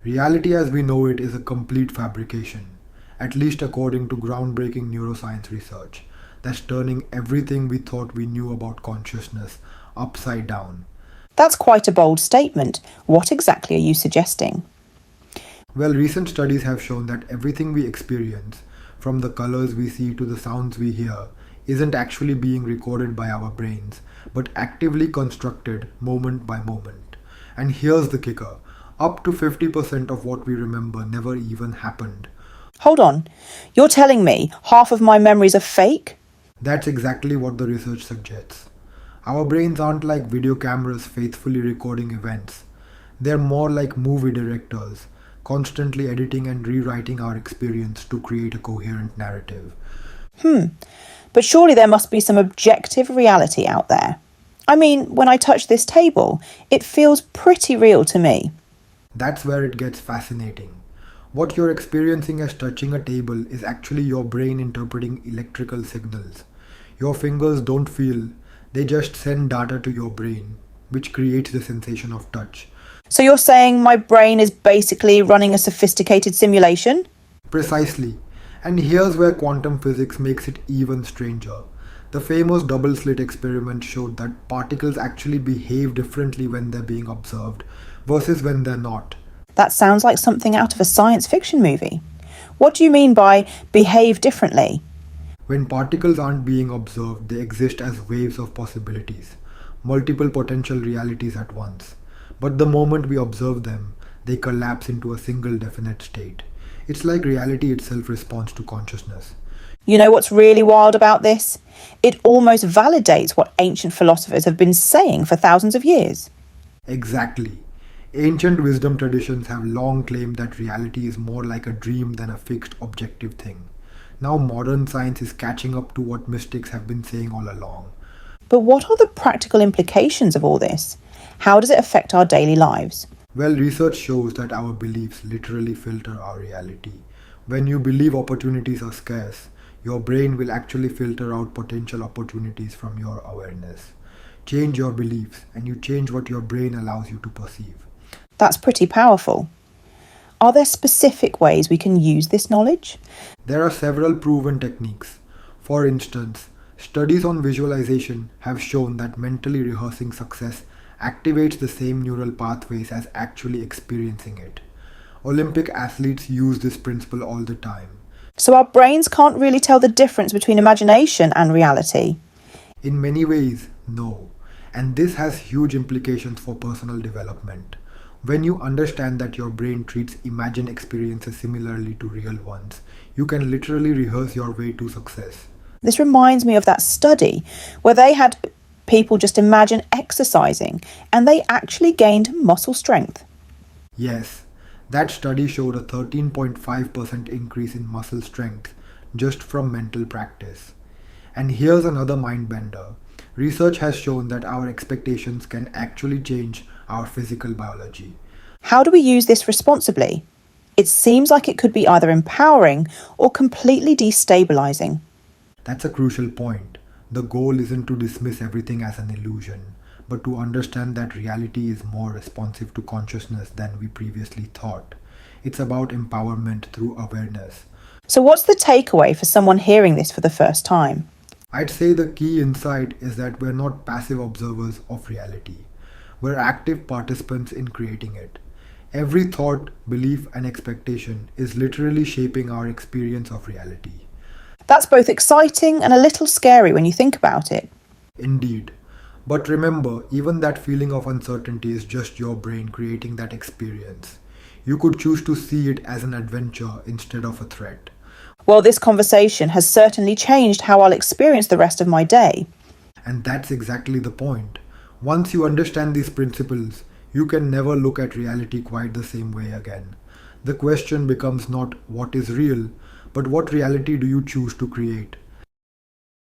Reality as we know it is a complete fabrication, at least according to groundbreaking neuroscience research, that's turning everything we thought we knew about consciousness upside down. That's quite a bold statement. What exactly are you suggesting? Well, recent studies have shown that everything we experience, from the colors we see to the sounds we hear, isn't actually being recorded by our brains, but actively constructed moment by moment. And here's the kicker, up to 50% of what we remember never even happened. Hold on, you're telling me half of my memories are fake? That's exactly what the research suggests. Our brains aren't like video cameras faithfully recording events. They're more like movie directors, constantly editing and rewriting our experience to create a coherent narrative. But surely there must be some objective reality out there. I mean, when I touch this table, it feels pretty real to me. That's where it gets fascinating. What you're experiencing as touching a table is actually your brain interpreting electrical signals. Your fingers don't feel, they just send data to your brain, which creates the sensation of touch. So you're saying my brain is basically running a sophisticated simulation? Precisely. And here's where quantum physics makes it even stranger. The famous double-slit experiment showed that particles actually behave differently when they're being observed versus when they're not. That sounds like something out of a science fiction movie. What do you mean by behave differently? When particles aren't being observed, they exist as waves of possibilities, multiple potential realities at once. But the moment we observe them, they collapse into a single definite state. It's like reality itself responds to consciousness. You know what's really wild about this? It almost validates what ancient philosophers have been saying for thousands of years. Exactly. Ancient wisdom traditions have long claimed that reality is more like a dream than a fixed objective thing. Now modern science is catching up to what mystics have been saying all along. But what are the practical implications of all this? How does it affect our daily lives? Well, research shows that our beliefs literally filter our reality. When you believe opportunities are scarce, your brain will actually filter out potential opportunities from your awareness. Change your beliefs, and you change what your brain allows you to perceive. That's pretty powerful. Are there specific ways we can use this knowledge? There are several proven techniques. For instance, studies on visualization have shown that mentally rehearsing success activates the same neural pathways as actually experiencing it. Olympic athletes use this principle all the time. So our brains can't really tell the difference between imagination and reality. In many ways, no. And this has huge implications for personal development. When you understand that your brain treats imagined experiences similarly to real ones, you can literally rehearse your way to success. This reminds me of that study where they had people just imagine exercising and they actually gained muscle strength. Yes, that study showed a 13.5% increase in muscle strength just from mental practice. And here's another mind bender. Research has shown that our expectations can actually change our physical biology. How do we use this responsibly? It seems like it could be either empowering or completely destabilizing. That's a crucial point. The goal isn't to dismiss everything as an illusion, but to understand that reality is more responsive to consciousness than we previously thought. It's about empowerment through awareness. So what's the takeaway for someone hearing this for the first time? I'd say the key insight is that we're not passive observers of reality. We're active participants in creating it. Every thought, belief, and expectation is literally shaping our experience of reality. That's both exciting and a little scary when you think about it. Indeed. But remember, even that feeling of uncertainty is just your brain creating that experience. You could choose to see it as an adventure instead of a threat. Well, this conversation has certainly changed how I'll experience the rest of my day. And that's exactly the point. Once you understand these principles, you can never look at reality quite the same way again. The question becomes not what is real, but what reality do you choose to create?